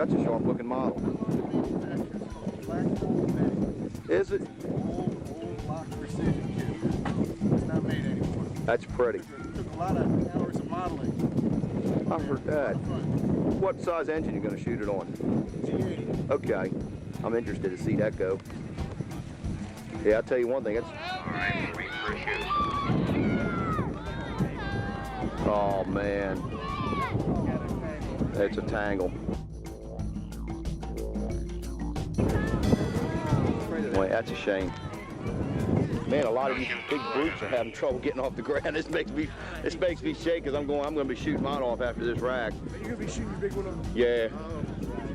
That's a sharp looking model. Is it? Old block precision kit. It's not made anymore. That's pretty. It took a lot of hours of modeling. I heard that. What size engine you going to shoot it on? G80. Okay. I'm interested to see that go. Yeah, I'll tell you one thing. It's... All right, wait for a shoot. Oh, man. It's a tangle. Boy, that's a shame. Man, a lot of these big brutes are having trouble getting off the ground. This makes me shake because I'm going to be shooting mine off after this rack. You're going to be shooting your big one on? Yeah.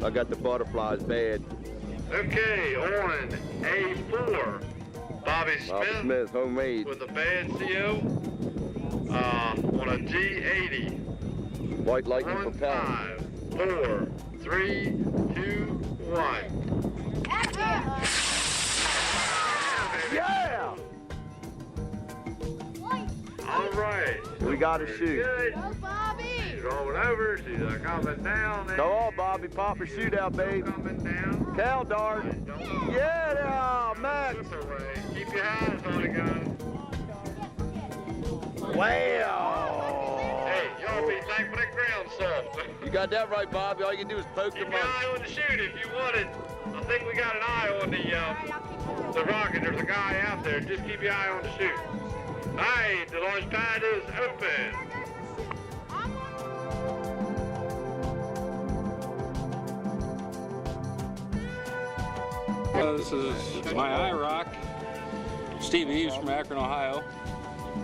I got the butterflies bad. Okay, on A4, Bobby Smith, homemade. with a bad CO on a G80. White Lightning propeller. 5, 4, 3, 2, 1. Yeah! All right. We got to shoot. Good. Go, Bobby! She's rolling over. She's coming down. Go on, Bobby. Pop her shootout, babe. Coming down. Cal dart. Yeah, Max. Keep your eyes on it, guys. Wow. Hey, y'all be thankful that ground's soft. You got that right, Bobby. All you can do is poke Keep them your up. eye on the shoot if you want it. I think we got an eye on the rocket. There's a guy out there. Just keep your eye on the shoot. All right, the launch pad is open. This is my IROC, Steve Eves from Akron, Ohio.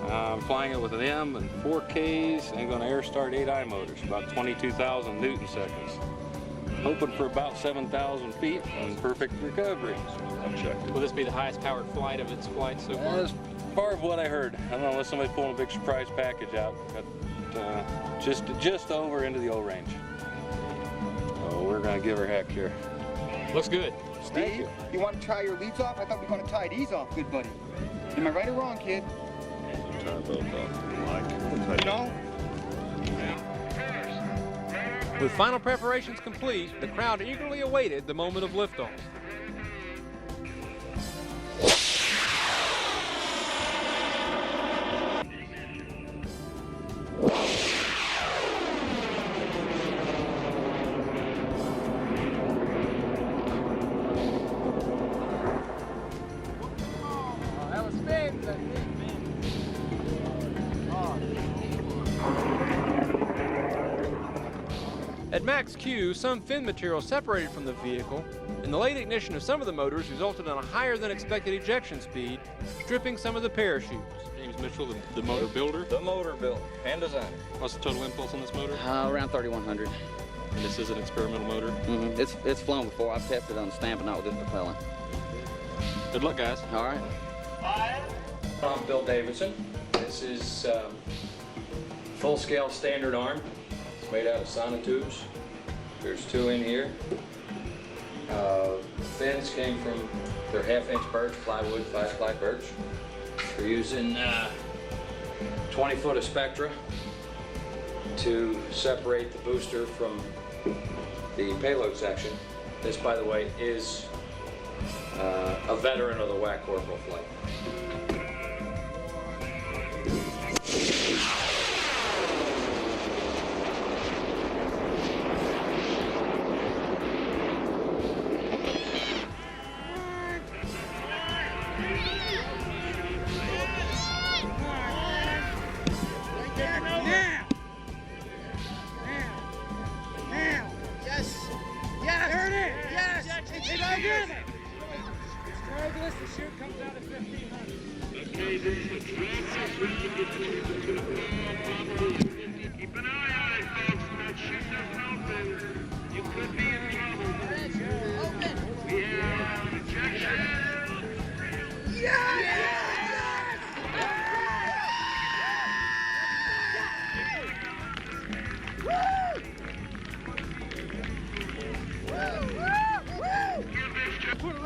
I'm flying it with an M and 4 Ks and going to air start 8i motors, about 22,000 Newton seconds. Hoping for about 7,000 feet and perfect recovery. Will this be the highest powered flight of its flight so far? As far as what I heard, I don't know unless somebody's pulling a big surprise package out, but just over into the O-range. So we're going to give her heck here. Looks good. Steve, you want to try your leads off? I thought we were going to tie these off, good buddy. Am I right or wrong, kid? No? With final preparations complete, the crowd eagerly awaited the moment of liftoff. At max Q, some fin material separated from the vehicle, and the late ignition of some of the motors resulted in a higher than expected ejection speed, stripping some of the parachutes. James Mitchell, the motor builder. The motor builder and designer. What's the total impulse on this motor? Around 3,100. And this is an experimental motor. Mm-hmm. It's flown before. I've tested it on the stand, but not with this propellant. Good luck, guys. All right. I'm Bill Davidson. This is full-scale standard arm. It's made out of sonotubes. There's 2 in here. Fins came from, they're 1/2-inch birch, plywood, 5-ply birch. We're using 20 foot of spectra to separate the booster from the payload section. This, by the way, is a veteran of the WAC Corporal flight.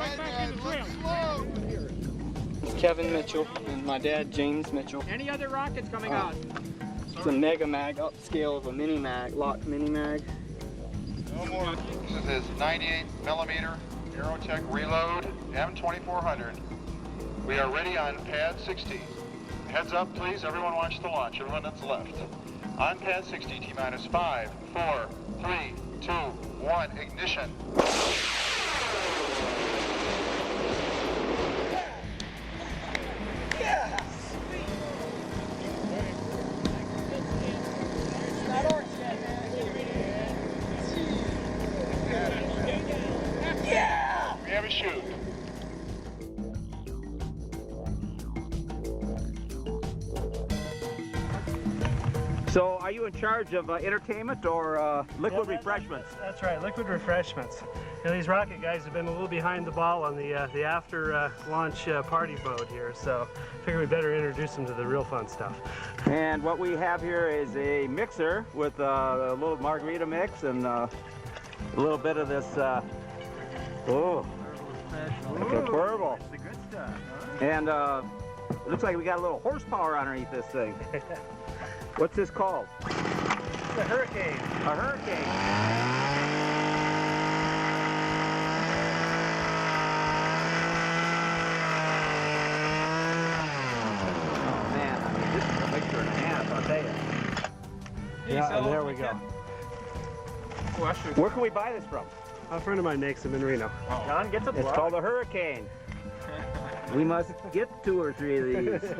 right back in the trail. It's Kevin Mitchell and my dad, James Mitchell. Any other rockets coming out? It's a Mega Mag upscale of a Mini Mag, locked Mini Mag. No more. This is 98 millimeter Aerotech Reload M2400. We are ready on pad 60. Heads up, please. Everyone watch the launch. Everyone that's left. On pad 60, T-minus 5, 4, 3, 2, 1, ignition. We have a shoot. So, are you in charge of entertainment or liquid refreshments? That's right, liquid refreshments. You know, these rocket guys have been a little behind the ball on the after launch party mode here, so I figure we better introduce them to the real fun stuff. And what we have here is a mixer with a little margarita mix and a little bit of this, oh, like a purple. That's the good stuff, huh? And it looks like we got a little horsepower underneath this thing. What's this called? It's a Hurricane. A Hurricane. Oh man, I mean, this is a mixture and a half, I'll tell you. Yeah, and there we go. Where can we buy this from? A friend of mine makes them in Reno. John gets a It's called a Hurricane. We must get 2 or 3 of these.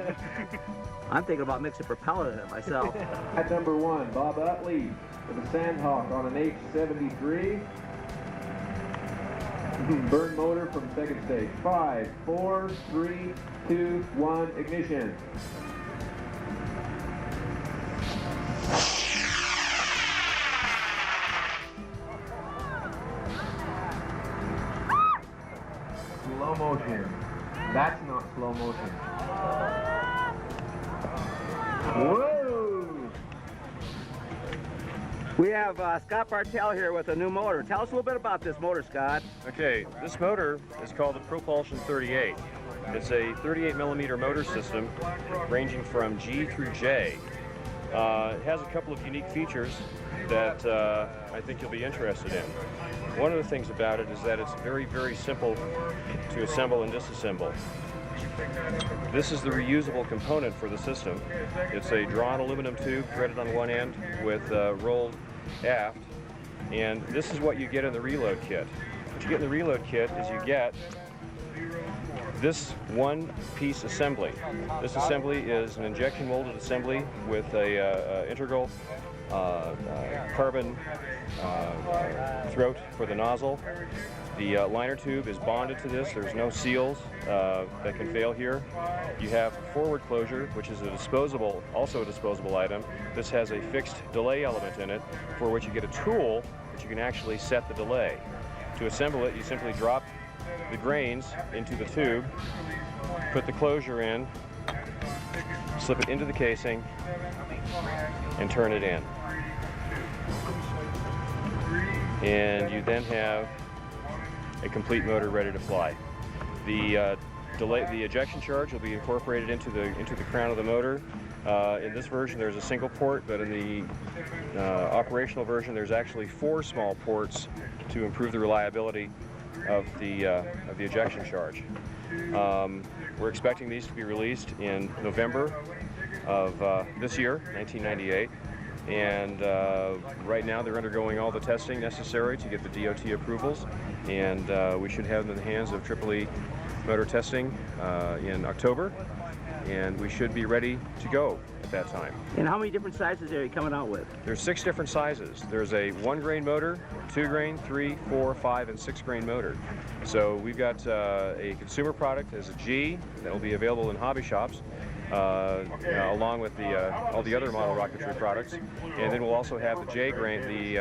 I'm thinking about mixing propeller in it myself. At number 1, Bob Utley with a Sandhawk on an H-73. Burn motor from second stage. 5, 4, 3, 2, 1, ignition. Slow motion. That's not slow motion. Whoa! We have Scott Bartell here with a new motor. Tell us a little bit about this motor, Scott. Okay, this motor is called the Propulsion 38. It's a 38 millimeter motor system ranging from G through J. It has a couple of unique features that I think you'll be interested in. One of the things about it is that it's very, very simple to assemble and disassemble. This is the reusable component for the system. It's a drawn aluminum tube threaded on one end with rolled aft, and this is what you get in the reload kit. What you get in the reload kit is you get this one-piece assembly. This assembly is an injection molded assembly with a integral carbon throat for the nozzle. The liner tube is bonded to this. There's no seals that can fail here. You have forward closure, which is also a disposable item. This has a fixed delay element in it, for which you get a tool which you can actually set the delay. To assemble it, you simply drop the grains into the tube, put the closure in, slip it into the casing, and turn it in. And you then have a complete motor ready to fly. The ejection charge will be incorporated into the crown of the motor. In this version, there's a single port, but in the operational version, there's actually 4 small ports to improve the reliability of the ejection charge. We're expecting these to be released in November of this year, 1998. And right now they're undergoing all the testing necessary to get the DOT approvals, and we should have them in the hands of EEE motor testing in October, and we should be ready to go at that time. And how many different sizes are you coming out with? There's 6 different sizes. There's a 1-grain motor, 2-grain, 3, 4, 5, and 6-grain motor. So we've got a consumer product as a G that will be available in hobby shops, along with all the other model rocketry products. And then we'll also have the J grain, the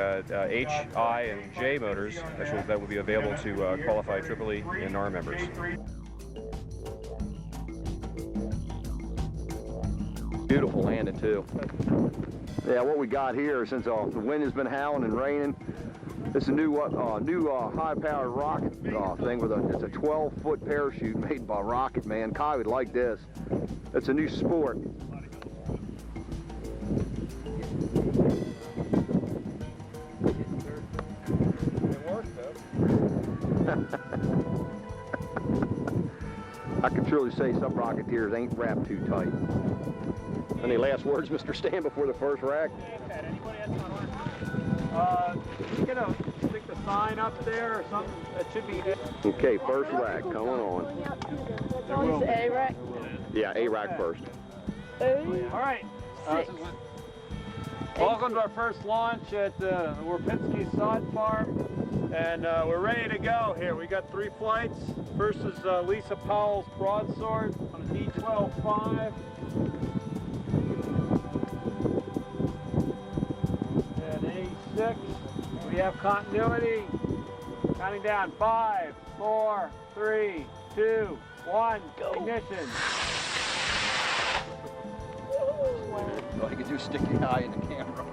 H, I, and J motors that will be available to qualified EEE and NAR members. Beautiful landing too. Yeah, what we got here, since the wind has been howling and raining, it's a new high-powered rocket thing with it's a 12-foot parachute made by Rocket, man. Kai would like this. It's a new sport. It worked though. I can truly say some Rocketeers ain't wrapped too tight. Any last words, Mr. Stan, before the first rack? You gonna stick the sign up there or something? That should be it. Okay, first rack coming on. It's A rack. Yeah, A rack first. All right. Welcome to our first launch at Wierpinski Sod Farm, and we're ready to go here. We got 3 flights. First is Lisa Powell's broadsword on a D-12-5. And A6. We have continuity. Counting down 5, 4, 3, 2, 1. Go. Ignition. All you can do is stick your eye in the camera.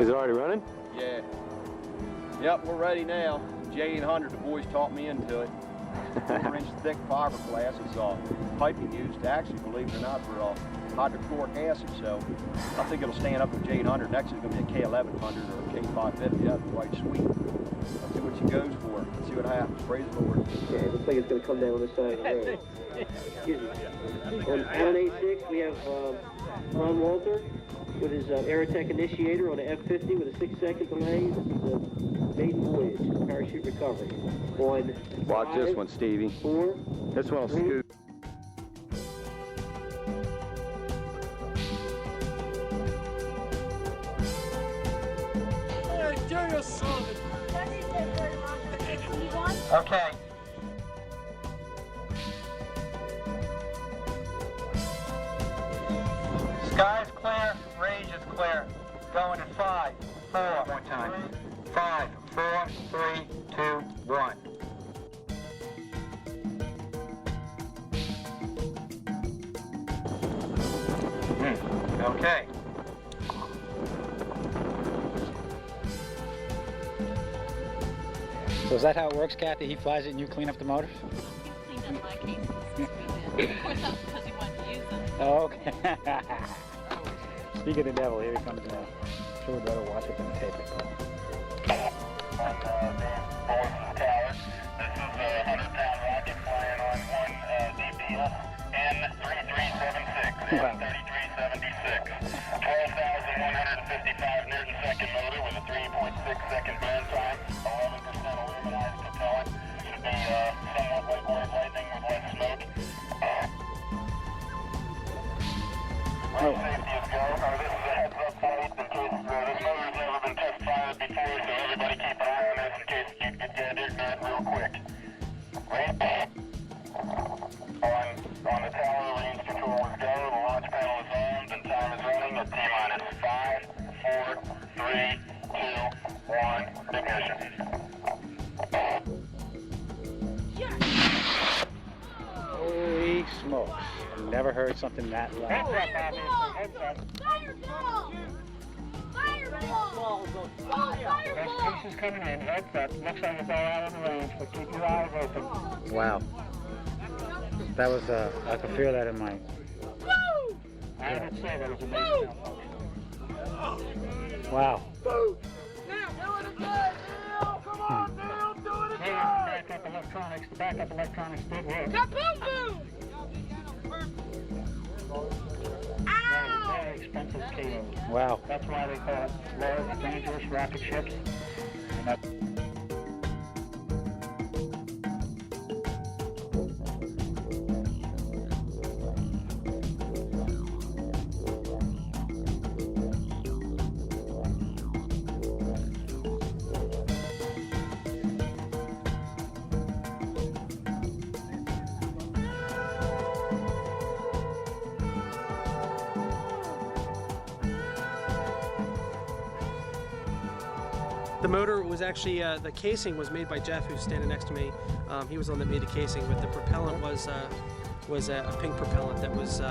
Is it already running? Yeah. Yep, we're ready now. J800, the boys taught me into it. 4-inch thick fiberglass is piping used, actually, believe it or not, for hydrochloric acid. So I think it'll stand up with J800. Next is going to be a K1100 or a K550. That's quite sweet. Let's see what she goes for. Let's see what happens. Praise the Lord. Yeah, it looks like it's going to come down on this side of the road. Excuse me. On A6, we have Ron Walter with his Aerotech initiator on an F50 with a 6-second delay. This is a maiden voyage, parachute recovery. On Watch 5, this one, Stevie. 4, This one will 3, scoot. Okay. Sky's clear, range is clear. Going in 5, 4. One time. 5, 4, 3, 2, 1. Okay. So is that how it works, Kathy? He flies it and you clean up the motors? He cleaned up my cases since we did. Of course, that was because he wanted to use them. Oh, okay. Speak of the devil, here he comes now. Sure we'd better watch it than tape it. Wow. 3376. 12,155 Newton-second motor with a 3.6-second burn time. 11% aluminized propellant. Should be somewhat like white lightning with less smoke. Race safety is go. This is a heads-up fight in case this motor's never been test fired before, so everybody keep an eye on this in case you get ignorant real quick. Right? On the tower, range control is go. The launch panel is armed and time is running at T-minus 5, 4, 3, 2, 1. Ignition. Holy smokes. I've never heard something that loud. Fireball! Fireball! Fireball! Cases coming in, heads up. Looks like it's all out of the range, but keep your eyes open. Wow. That was, I could feel that in my... I would say that was amazing. Wow. Now, do it again, Neil! Come on, Neil, do it again! Backup electronics, the backup electronics did work. Kaboom boom! Very expensive kilo. Wow. That's why they call it large, dangerous rocket ships. And that's The motor was actually, the casing was made by Jeff, who's standing next to me. He was the one that made the casing, but the propellant was a pink propellant that was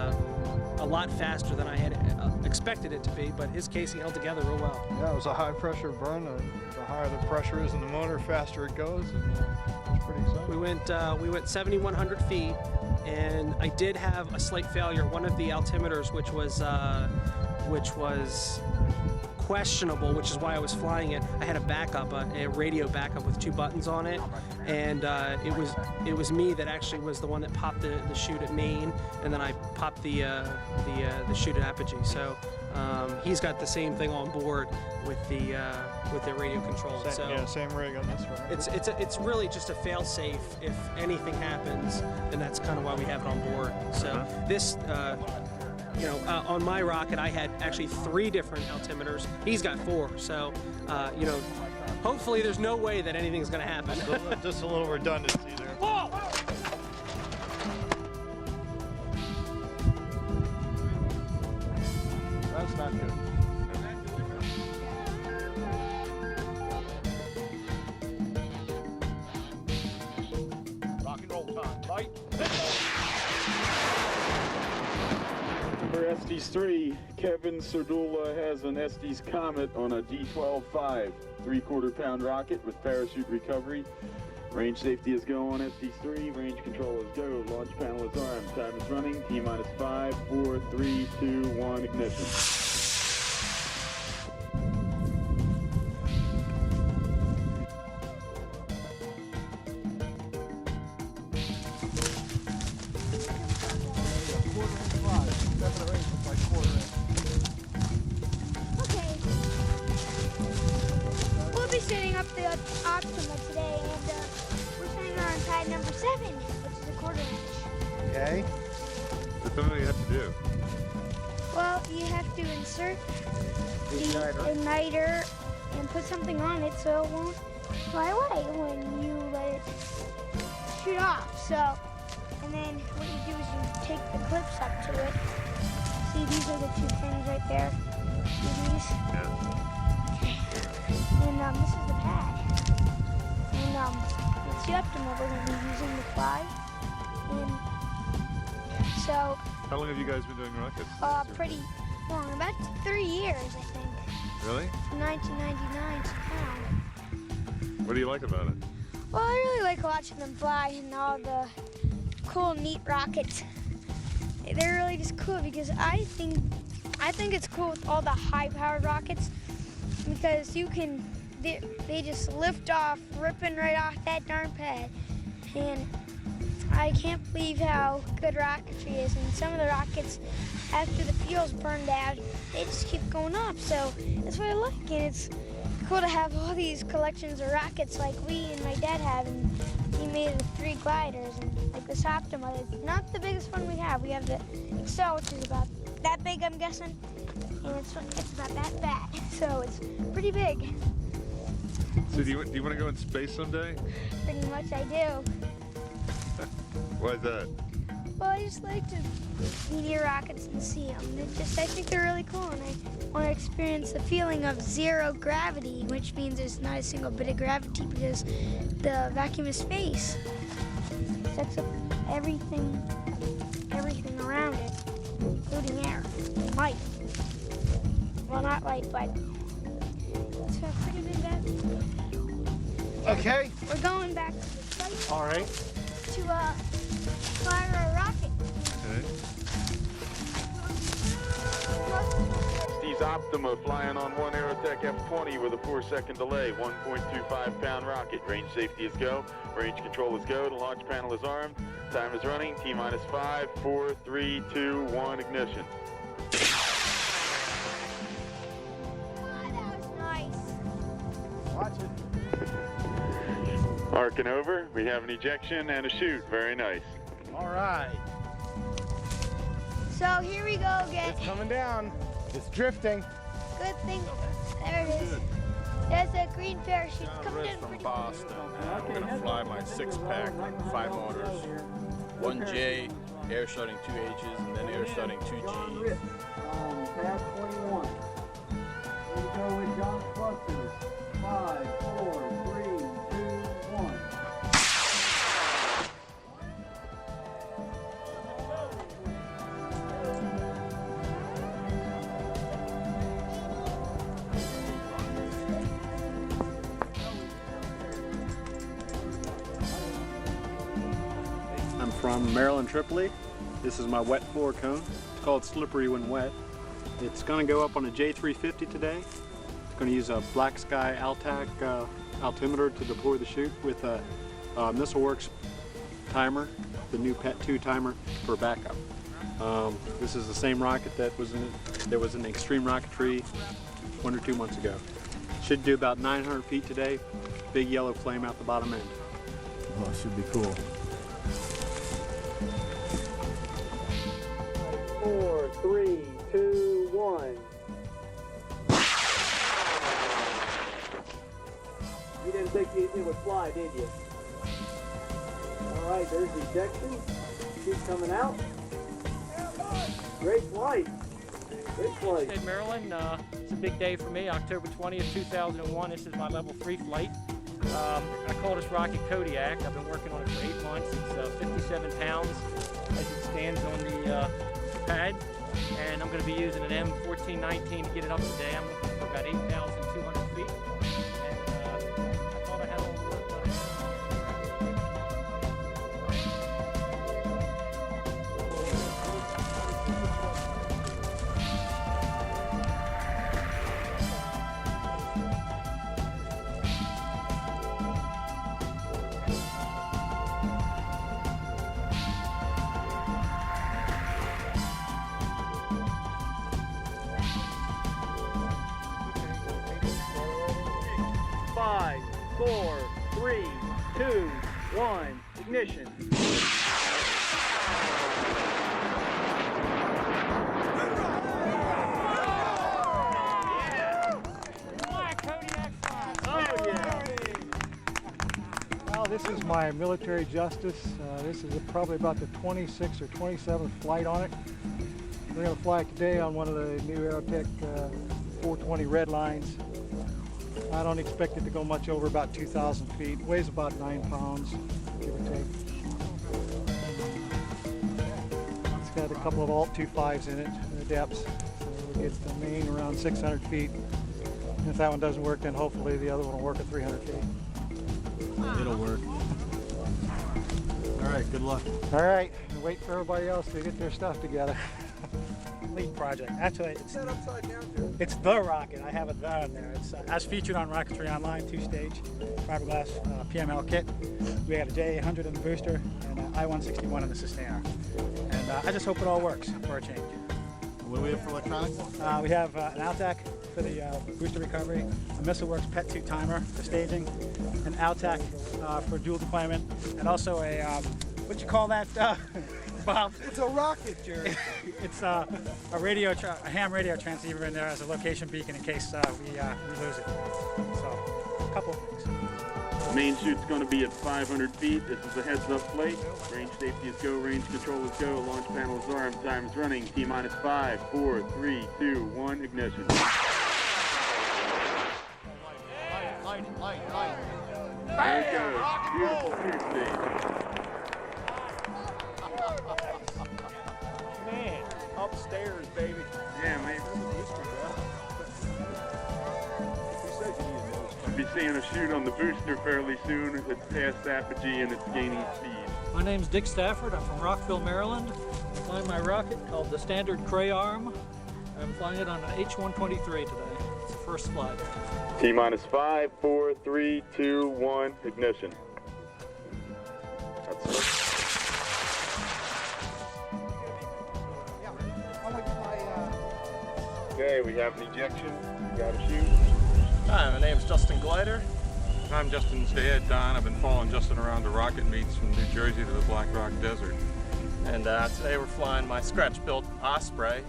a lot faster than I had expected it to be, but his casing held together real well. Yeah, it was a high pressure burn. The higher the pressure is in the motor, faster it goes, and it was pretty exciting. We went 7,100 feet, and I did have a slight failure. One of the altimeters, which was questionable, which is why I was flying it. I had a backup, a radio backup with 2 buttons on it, and it was me that actually was the one that popped the chute at main, and then I popped the chute at apogee. So he's got the same thing on board with the radio control. Same rig on this one. It's really just a fail-safe. If anything happens, and that's kind of why we have it on board. So this. On my rocket, I had actually 3 different altimeters. He's got 4, so, hopefully there's no way that anything's going to happen. Just a little redundancy there. Whoa! That's not good. Rock and roll time, right? For Estes 3, Kevin Serdula has an Estes Comet on a D12-5, 3/4 pound rocket with parachute recovery. Range safety is go on Estes 3, range control is go, launch panel is armed, time is running, T-minus 5, 4, 3, 2, 1, ignition. Setting up the Optima today, and we're setting her on pad number 7, which is a 1/4 inch. Okay. What's something you have to do? Well, you have to insert the igniter and put something on it so it won't fly away when you let it shoot off. So, and then what you do is you take the clips up to it. See, these are the 2 pins right there. See these? Yeah. And this is the pad. And it's the Optima we're going to be using to fly. And so... How long have you guys been doing rockets? Pretty long. About 3 years, I think. Really? From 1999 to now. What do you like about it? Well, I really like watching them fly and all the cool, neat rockets. They're really just cool because I think it's cool with all the high-powered rockets because they just lift off, ripping right off that darn pad. And I can't believe how good rocketry is. And some of the rockets, after the fuel's burned out, they just keep going up. So that's what I like. And it's cool to have all these collections of rockets like we and my dad have. And he made 3 gliders. And like this Optima, it's not the biggest one we have. We have the Excel, which is about that big, I'm guessing. And it's about that fat. So it's pretty big. So do you want to go in space someday? Pretty much I do. Why is that? Well, I just like to be near rockets and see them. I think they're really cool, and I want to experience the feeling of 0 gravity, which means there's not a single bit of gravity because the vacuum of space sucks up everything around it, including air, light. Well, not light, but it's a pretty big vacuum. Okay. We're going back to the site. All right. To fire a rocket. Steve's Optima flying on 1 Aerotech F20 with a 4-second delay, 1.25 pound rocket. Range safety is go, range control is go, the launch panel is armed, time is running, T-minus 5, 4, 3, 2, 1, ignition. Watch it. Arcing over, we have an ejection and a shoot. Very nice. All right. So here we go again. It's coming down. It's drifting. Good thing. There it is. There's a green parachute. John Coming Rich in from pretty Boston. I'm going to fly my 6-pack, 5 motors. 1J, air starting 2 H's, and then air starting 2 G's. Pad 21. We go with John Clusters. 5, 4, 3, 2, 1. from Maryland, Tripoli. This is my wet floor cone. It's called Slippery When Wet. It's going to go up on a J350 today. It's going to use a Black Sky Altac altimeter to deploy the chute with a MissileWorks timer, the new PET 2 timer for backup. This is the same rocket that was in Extreme Rocketry 1 or 2 months ago. Should do about 900 feet today. Big yellow flame out the bottom end. Oh, it should be cool. 4, 3, 2, 1. You didn't think it would fly, did you? All right, there's the ejection. She's coming out. Great flight. Great flight. Hey, Maryland, it's a big day for me. October 20th, 2001. This is my level 3 flight. I call this rocket Kodiak. I've been working on it for 8 months. It's 57 pounds as it stands on the pad. And I'm going to be using an M1419 to get it up today. I'm looking for about 8,200 feet. And I thought I had all the work done. 5, 4, 3, 2, 1, ignition. Well, this is my military justice. This is probably about the 26th or 27th flight on it. We're going to fly it today on one of the new Aerotech 420 red lines. I don't expect it to go much over about 2,000 feet. Weighs about 9 pounds, give or take. It's got a couple of Alt 25s in it, the depths. So we'll get the main around 600 feet. And if that one doesn't work, then hopefully the other one will work at 300 feet. It'll work. All right, good luck. All right, wait for everybody else to get their stuff together. Lead project. Actually, it's the rocket. I have it there on there. It's as featured on Rocketry Online, 2-stage fiberglass PML kit. We got a J800 in the booster and an I-161 in the sustainer. And I just hope it all works for a change. What do we have for electronics? We have an Altac for the booster recovery, a MissileWorks PET 2 timer for staging, an Altac for dual deployment, and also a, what'd you call that, Bob? It's a rocket, Jerry. It's a radio, a ham radio transceiver in there as a location beacon in case we lose it. So, a couple of things. The main chute's going to be at 500 feet. This is a heads-up flight. Range safety is go, range control is go, launch panel is armed, time is running. T-minus 5, 4, 3, 2, 1, ignition. Light. There it goes. Beautiful chute stage. Man, upstairs, baby. Yeah, man. We'll be seeing a chute on the booster fairly soon. It's past apogee and it's gaining speed. My name's Dick Stafford. I'm from Rockville, Maryland. I'm flying my rocket called the Standard Cray Arm. I'm flying it on an H-123 today. It's the first flight. T-minus 5, 4, 3, 2, 1, ignition. That's it. Okay, we have an ejection. We got a chute. Hi, my name's Justin Glider. I'm Justin's dad, Don. I've been following Justin around to rocket meets from New Jersey to the Black Rock Desert. And today we're flying my scratch-built Osprey.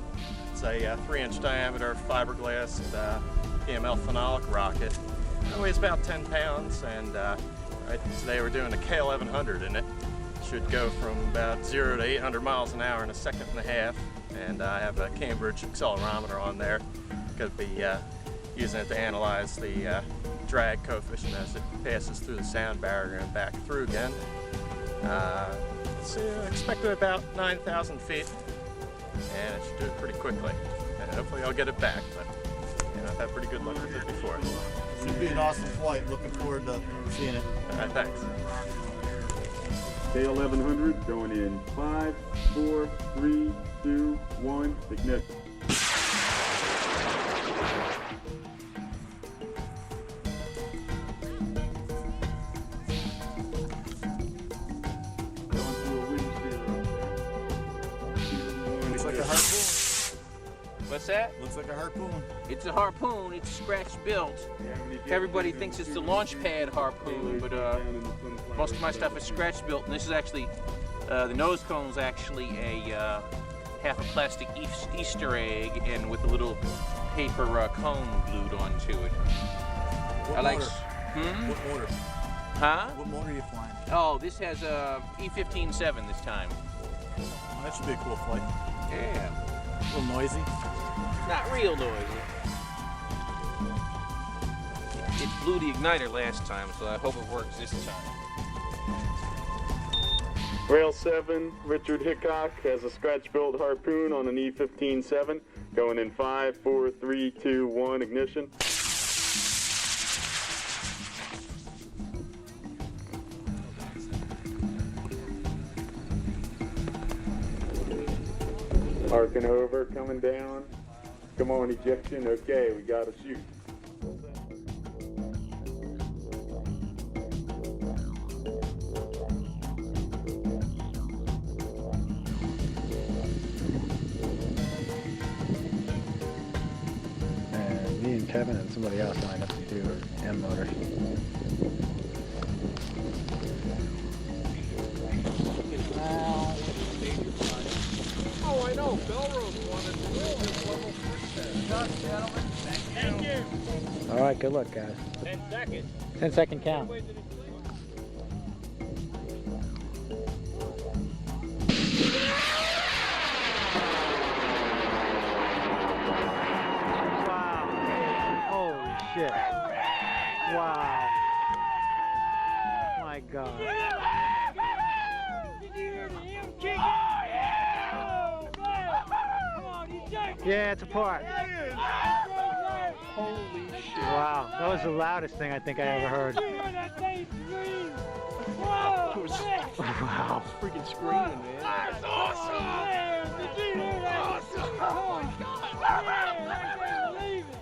It's a 3-inch diameter fiberglass PML phenolic rocket. It weighs about 10 pounds, and today we're doing a K1100 in it. Should go from about 0 to 800 miles an hour in a second and a half. And I have a Cambridge accelerometer on there. Going to be using it to analyze the drag coefficient as it passes through the sound barrier and back through again. It's expected about 9,000 feet, and it should do it pretty quickly. And hopefully I'll get it back, but I've had pretty good luck with it before. Should be an awesome flight. Looking forward to seeing it. All right, thanks. K1100 going in 5, 4, 3, 2, 1, ignition. Looks like a harpoon. What's that? Looks like a harpoon. It's a harpoon. It's scratch built. Everybody thinks it's the launch pad harpoon, but most of my stuff is scratch built. And this is actually the nose cone's actually a half a plastic Easter egg, and with a little paper cone glued onto it. What motor? What motor? Huh? What motor are you flying? Oh, this has a E15-7 this time. Oh, that should be a cool flight. Yeah. A little noisy. Not real noisy. It blew the igniter last time, so I hope it works this time. Rail 7, Richard Hickok has a scratch-built harpoon on an E15-7 going in 5, 4, 3, 2, 1, ignition. Arcing over, coming down. Come on, ejection. Okay, we gotta shoot. And me and Kevin and somebody else lined up to do an M motor. Oh, I know. Belrose wanted to roll his level 6 test. Gentlemen. Thank you. All right, good luck, guys. 10 seconds. 10-second count. Wow. Holy shit. Wow. My God. Yeah, it's apart. Holy shit. Wow, that was the loudest thing I think I ever heard. Wow. Wow. Freaking screaming, man. That's awesome. Did you hear that? Awesome. Oh my God. I can't believe it.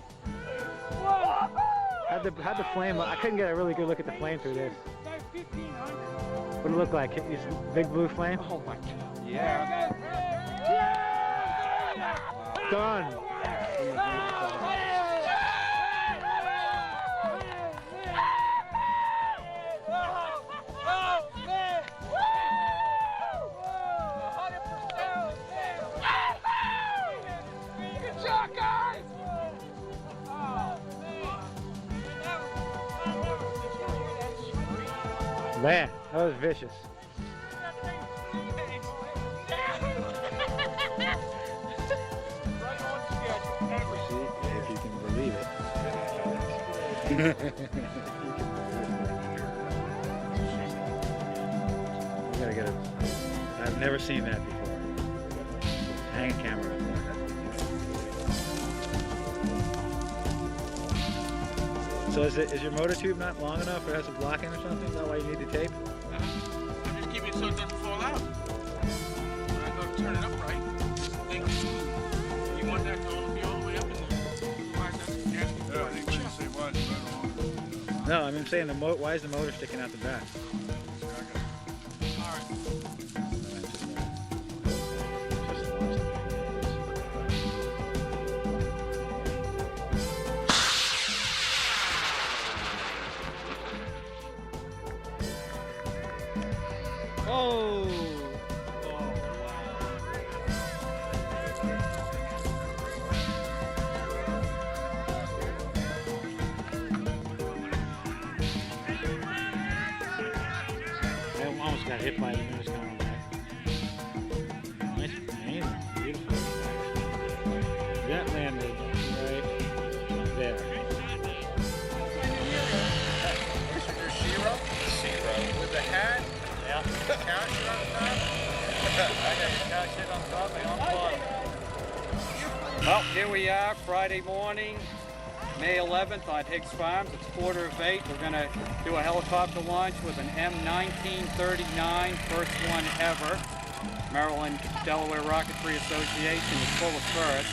Wow. Had the flame. I couldn't get a really good look at the flame through this. What did it look like? This big blue flame? Oh my God. Yeah. Done. Man, that was vicious. If you can believe it. We gotta get it. I've never seen that before. Hang a camera up there. So is your motor tube not long enough or has a blocking or something? Is that why you need the tape? I'm just keeping it so it doesn't fall out. When I go to turn it up right, thing is smooth. You want that to be all the way up in there. Why is that nasty? Yeah, I think when you say why is the motor on? No, I mean, I'm saying why is the motor sticking out the back? All right. Oh! I almost got hit by the nose coming back. Nice, amazing, beautiful. That landed right there. Zero with the hat. Yeah. Count shit on top. I got your count shit on top and on bottom. Well, here we are, Friday morning. May 11th on Higgs Farms. It's 7:45. We're going to do a helicopter launch with an M1939, first one ever. Maryland Delaware Rocketry Association is full of firsts.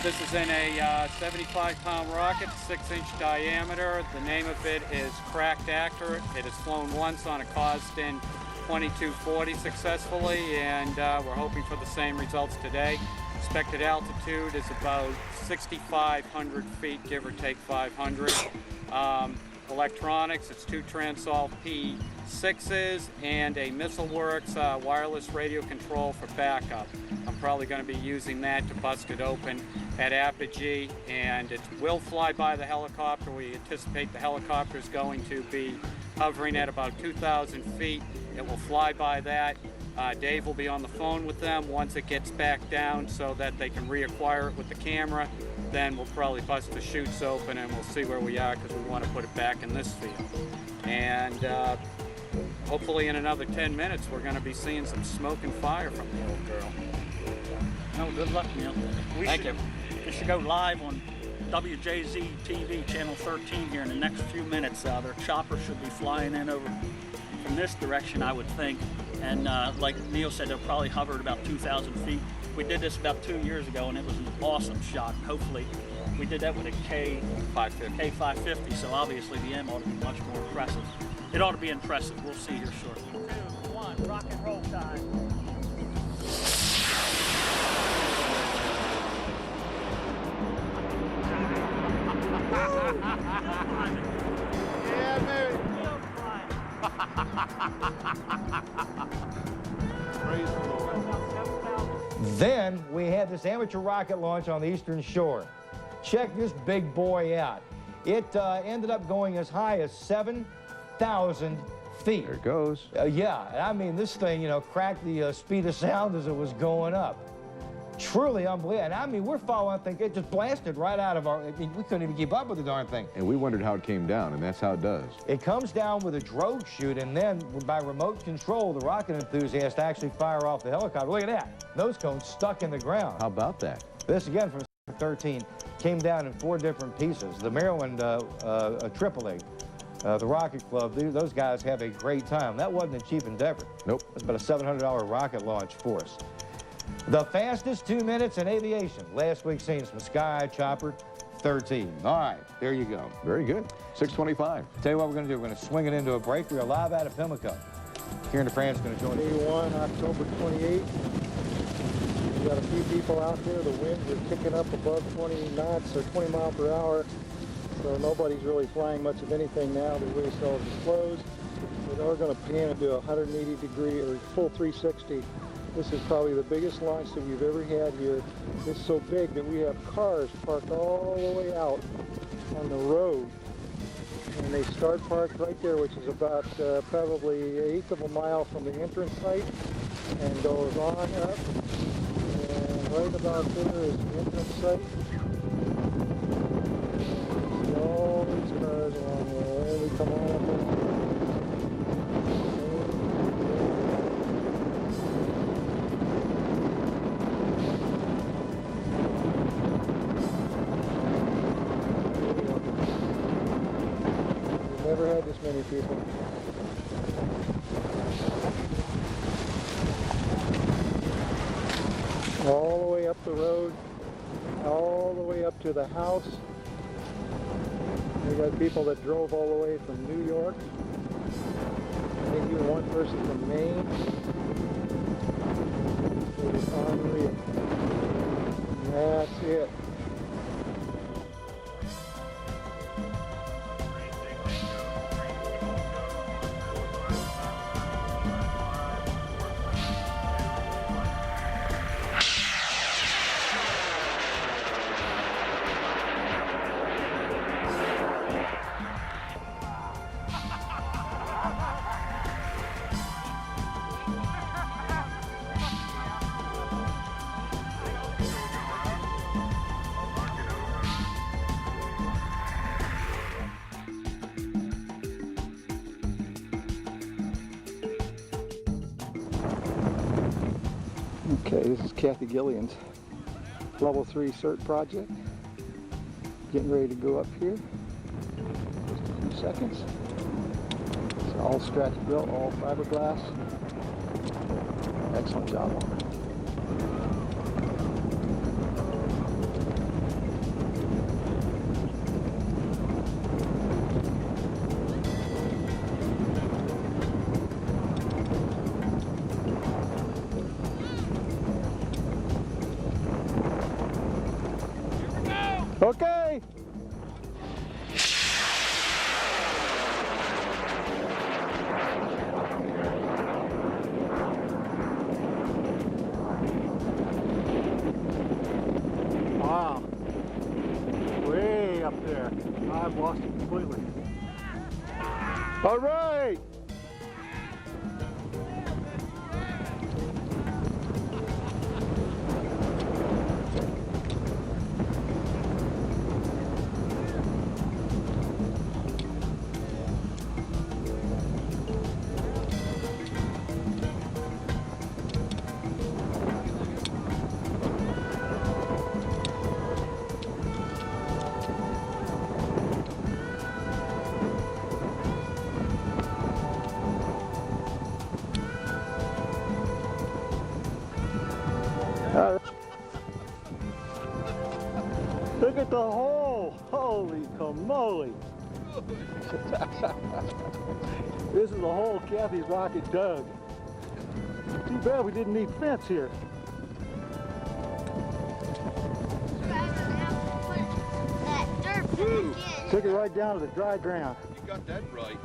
This is in a 75-pound rocket, 6-inch diameter. The name of it is Cracked Actor. It has flown once on a Costin 2240 successfully, and we're hoping for the same results today. Expected altitude is about 6,500 feet, give or take 500. Electronics, it's 2 Transol P6s and a MissileWorks wireless radio control for backup. I'm probably going to be using that to bust it open at apogee, and it will fly by the helicopter. We anticipate the helicopter is going to be hovering at about 2,000 feet. It will fly by that. Dave will be on the phone with them once it gets back down so that they can reacquire it with the camera. Then we'll probably bust the chutes open and we'll see where we are, because we want to put it back in this field. And hopefully in another 10 minutes we're going to be seeing some smoke and fire from the old girl. No, good luck, Neil. Thank you. It should go live on WJZ TV, channel 13 here in the next few minutes. Their chopper should be flying in over from this direction, I would think. And like Neil said, they'll probably hover at about 2,000 feet. We did this about 2 years ago, and it was an awesome shot. Hopefully, we did that with a K550, so obviously the M ought to be much more impressive. It ought to be impressive. We'll see here shortly. 2, 1, rock and roll time. Yeah, baby. Then we had this amateur rocket launch on the Eastern Shore. Check this big boy out. It ended up going as high as 7,000 feet. There it goes. Yeah, I mean, this thing, you know, cracked the speed of sound as it was going up. Truly unbelievable. And I mean, we're following that thing. It just blasted right out of our, I mean, we couldn't even keep up with the darn thing. And we wondered how it came down, and that's how it does. It comes down with a drogue chute, and then by remote control, the rocket enthusiast actually fire off the helicopter. Look at that. Nose cone stuck in the ground. How about that? This, again, from 13, came down in 4 different pieces. The Maryland AAA, the Rocket Club, those guys have a great time. That wasn't a cheap endeavor. Nope. It's about a $700 rocket launch for us. The fastest 2 minutes in aviation. Last week seen from Sky Chopper 13. All right, there you go. Very good. 6:25. Tell you what we're going to do. We're going to swing it into a break. We are live out of Pimlico. Kieran DeFrance is going to join us. Day 1, October 28th. We've got a few people out there. The winds are kicking up above 20 knots or 20 miles per hour. So nobody's really flying much of anything now. The way cells are closed. But we're going to pan and do a 180-degree or full 360. This is probably the biggest launch that we've ever had here. It's so big that we have cars parked all the way out on the road. And they start parked right there, which is about probably 1/8 of a mile from the entrance site, and goes on up. And right about there is the entrance site. See all these cars along there. And we come on up there. Never had this many people. All the way up the road, all the way up to the house. We got people that drove all the way from New York. I think even one person from Maine. It was unreal. And that's it. Okay, this is Kathy Gillian's Level 3 CERT project. getting ready to go up here. Just a few seconds. It's all stretch built, all fiberglass. Excellent job on it. Okay. Wow. Way up there. I've lost it completely. All right. Look at the hole! Holy camoly! This is the hole Kathy's rocket dug. Too bad we didn't need fence here. Took it right down to the dry ground. You got that right.